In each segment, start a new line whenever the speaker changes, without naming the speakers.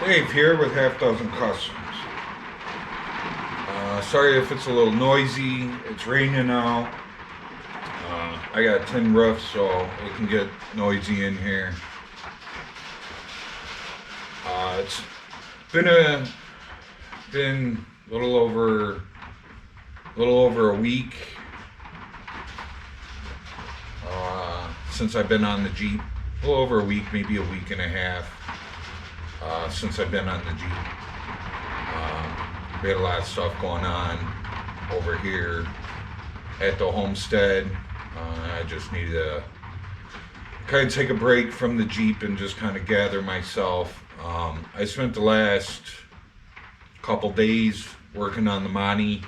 Dave here with Half Dozen Customs. Sorry if it's a little noisy. It's raining out. I got a tin roof, so it can get noisy in here. It's been a little over a week since I've been on the Jeep. A little over a week, maybe a week and a half since I've been on the Jeep. We had a lot of stuff going on over here at the homestead. I just needed to kind of take a break from the Jeep and just kind of gather myself. I spent the last couple days working on the Monty,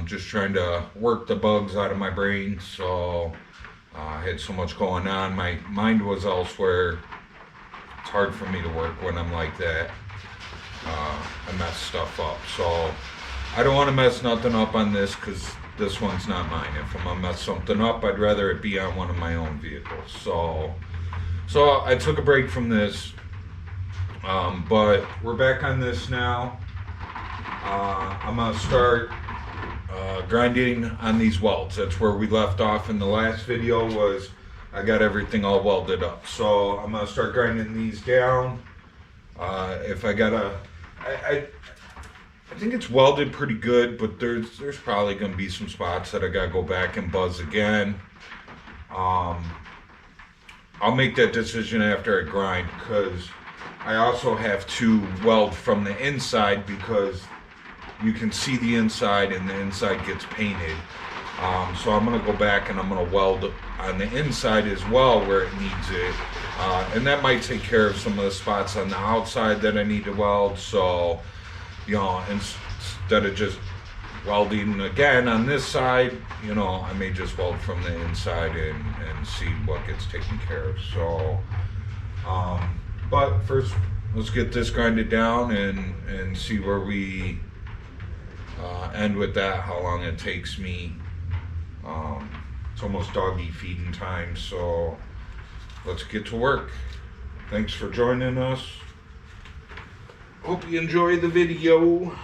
just trying to work the bugs out of my brain. So I had so much going on. My mind was elsewhere. It's hard for me to work when I'm like that. I mess stuff up. So I don't want to mess nothing up on this because this one's not mine. If I'm gonna mess something up, I'd rather it be on one of my own vehicles. So I took a break from this, but we're back on this now. I'm gonna start grinding on these welds. That's where we left off in the last video. Was I got everything all welded up. So I'm gonna start grinding these down. If I gotta, I think it's welded pretty good, but there's probably gonna be some spots that I gotta go back and buzz again. I'll make that decision after I grind, because I also have to weld from the inside, because you can see the inside and the inside gets painted. So I'm gonna go back and I'm gonna weld on the inside as well where it needs it. And that might take care of some of the spots on the outside that I need to weld. So, you know, instead of just welding again on this side, you know, I may just weld from the inside and see what gets taken care of. So, but first, let's get this grinded down and see where we end with that, how long it takes me. It's almost doggy feeding time, so let's get to work. Thanks for joining us. Hope you enjoy the video.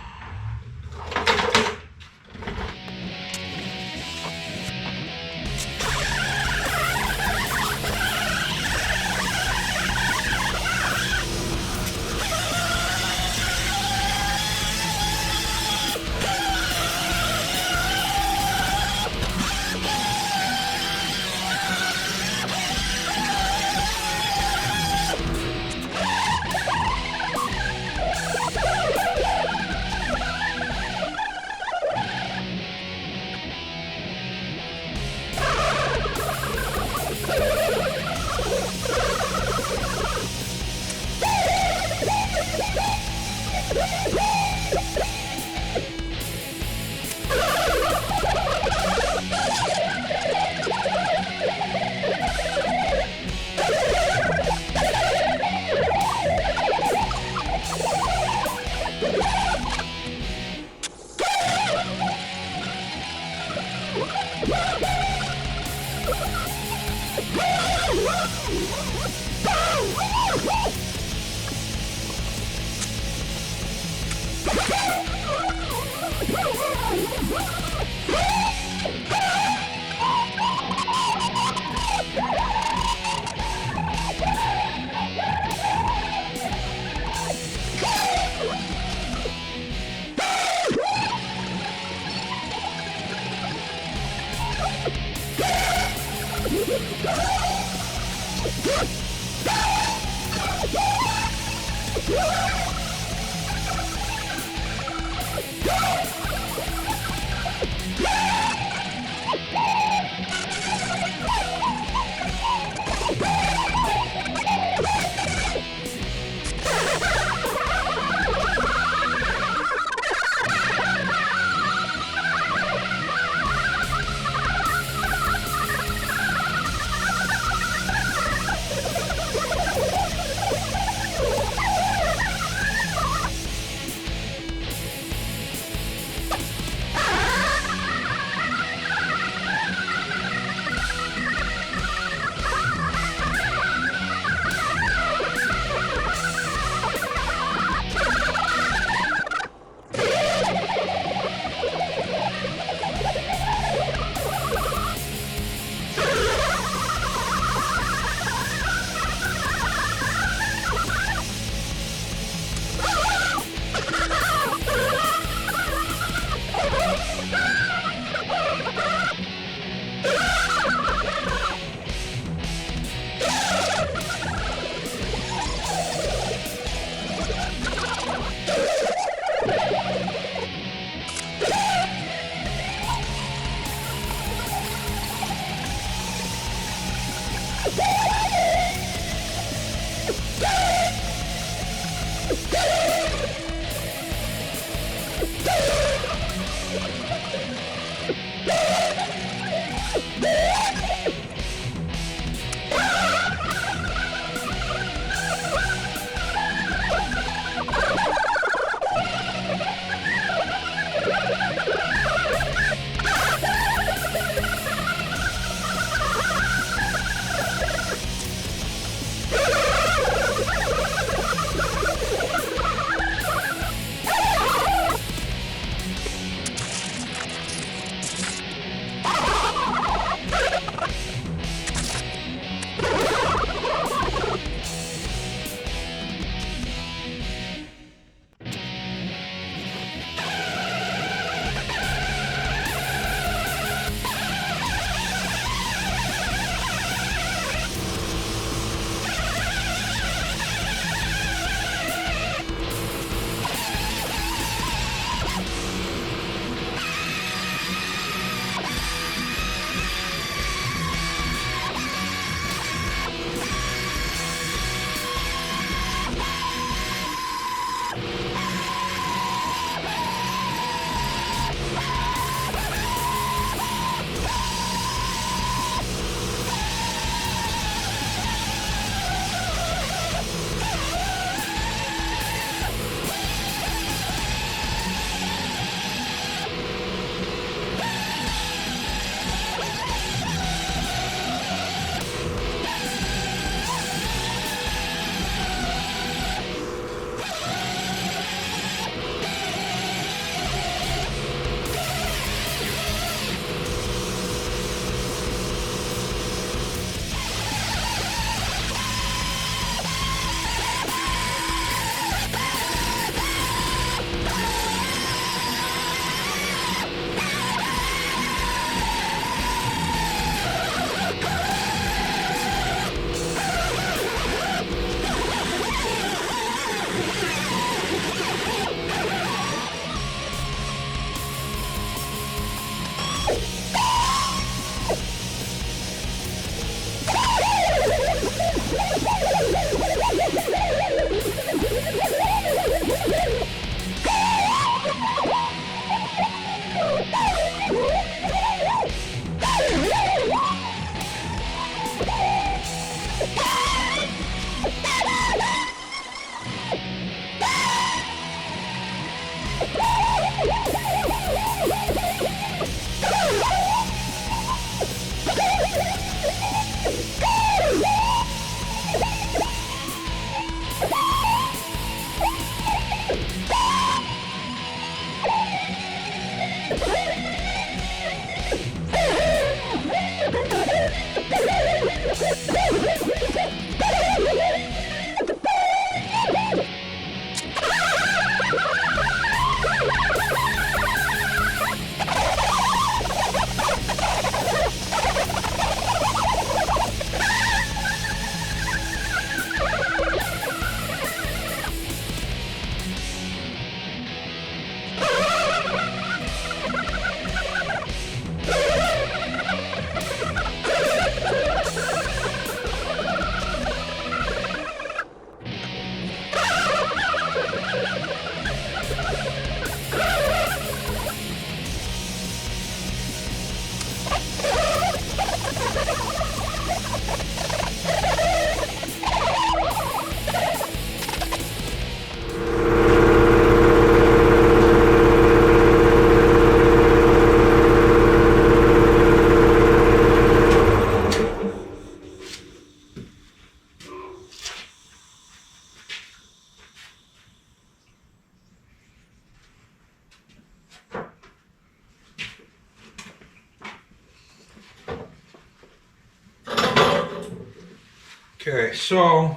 Okay, so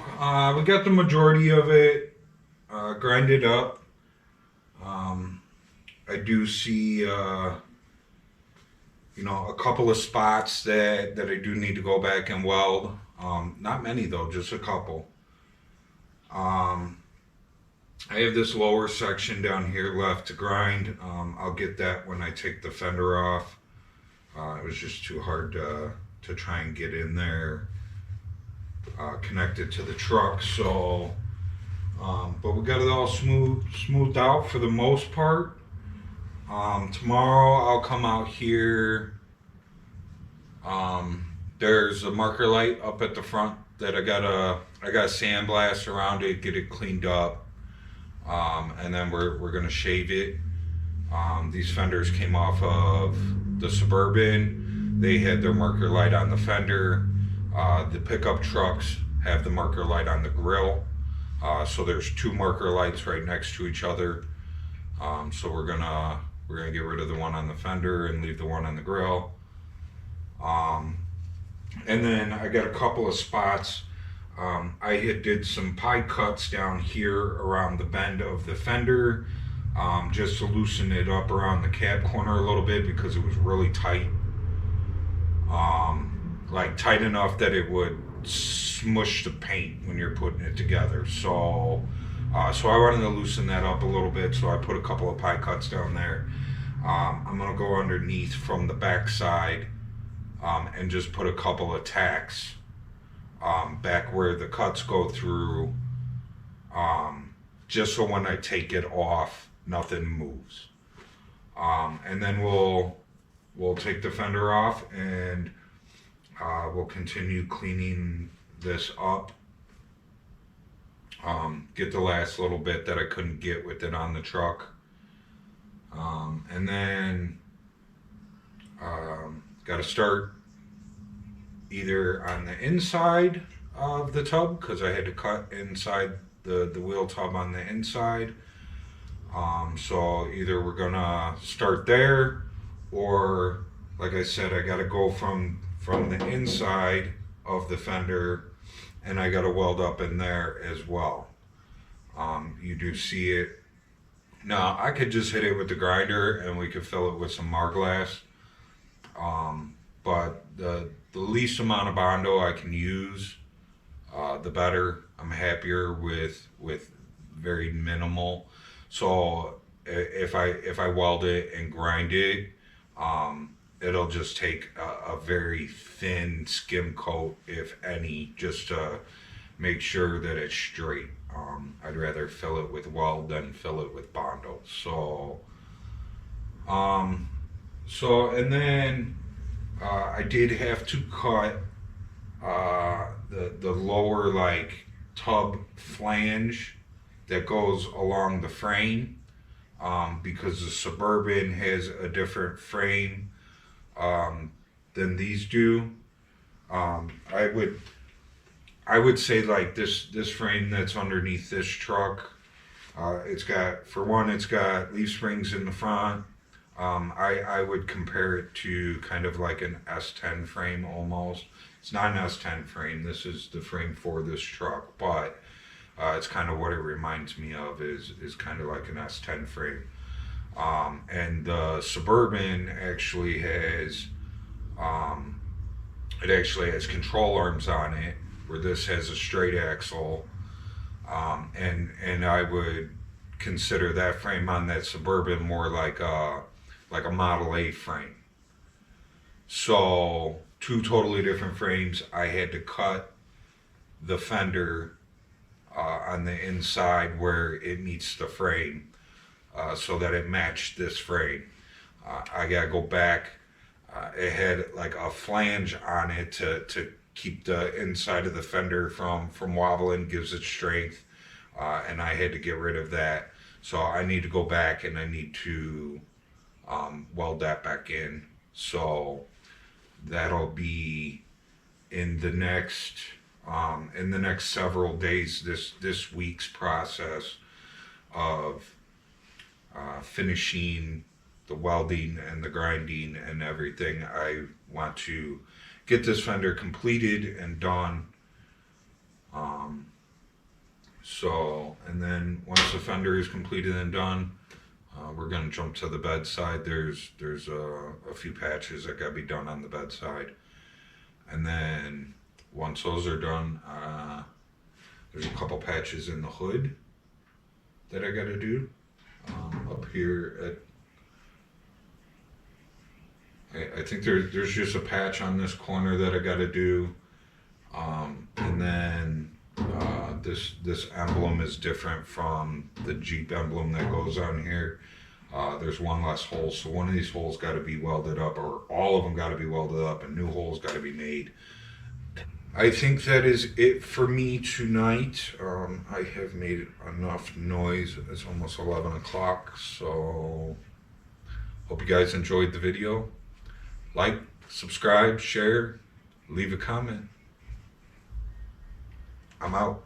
we got the majority of it grinded up. I do see, a couple of spots that I do need to go back and weld. Not many though, just a couple. I have this lower section down here left to grind. I'll get that when I take the fender off. It was just too hard to try and get in there, connected to the truck. So, but we got it all smoothed out for the most part. Tomorrow I'll come out here. There's a marker light up at the front that I gotta sandblast around it, get it cleaned up. And then we're gonna shave it. These fenders came off of the Suburban. They had their marker light on the fender. The pickup trucks have the marker light on the grill. So there's two marker lights right next to each other. So we're gonna get rid of the one on the fender and leave the one on the grill. And then I got a couple of spots. I had did some pie cuts down here around the bend of the fender, just to loosen it up around the cab corner a little bit because it was really tight. Like tight enough that it would smush the paint when you're putting it together. So I wanted to loosen that up a little bit, so I put a couple of pie cuts down there. I'm gonna go underneath from the back side, and just put a couple of tacks back where the cuts go through, just so when I take it off, nothing moves. And then we'll take the fender off and we'll continue cleaning this up. Get the last little bit that I couldn't get with it on the truck. And then got to start either on the inside of the tub, because I had to cut inside the wheel tub on the inside. So either we're gonna start there, or like I said, I gotta go from the inside of the fender and I gotta weld up in there as well. You do see it. Now I could just hit it with the grinder and we could fill it with some Marglass. But the least amount of Bondo I can use, the better. I'm happier with very minimal. So if I weld it and grind it, it'll just take a very thin skim coat, if any, just to make sure that it's straight. I'd rather fill it with weld than fill it with Bondo. So and then I did have to cut the lower like tub flange that goes along the frame, because the Suburban has a different frame than these do. I would say like this frame that's underneath this truck, it's got leaf springs in the front. I would compare it to kind of like an S10 frame almost. It's not an S10 frame. This is the frame for this truck, but it's kind of what it reminds me of, is kind of like an S10 frame. And the Suburban actually has control arms on it, where this has a straight axle. And I would consider that frame on that Suburban more like a Model A frame. So two totally different frames. I had to cut the fender on the inside where it meets the frame, so that it matched this frame. I gotta go back. It had like a flange on it to keep the inside of the fender from wobbling, gives it strength, and I had to get rid of that. So I need to go back and I need to weld that back in. So that'll be in the next several days, this week's process of finishing the welding and the grinding and everything. I want to get this fender completed and done, So, and then once the fender is completed and done, we're gonna jump to the bedside. There's a few patches that gotta be done on the bedside. And then once those are done, there's a couple patches in the hood that I gotta do. Up here I think there's just a patch on this corner that I gotta do. And then this emblem is different from the Jeep emblem that goes on here. There's one less hole, so one of these holes got to be welded up, or all of them got to be welded up, and new holes got to be made. I think that is it for me tonight. I have made enough noise. It's almost 11 o'clock, so hope you guys enjoyed the video. Like, subscribe, share, leave a comment. I'm out.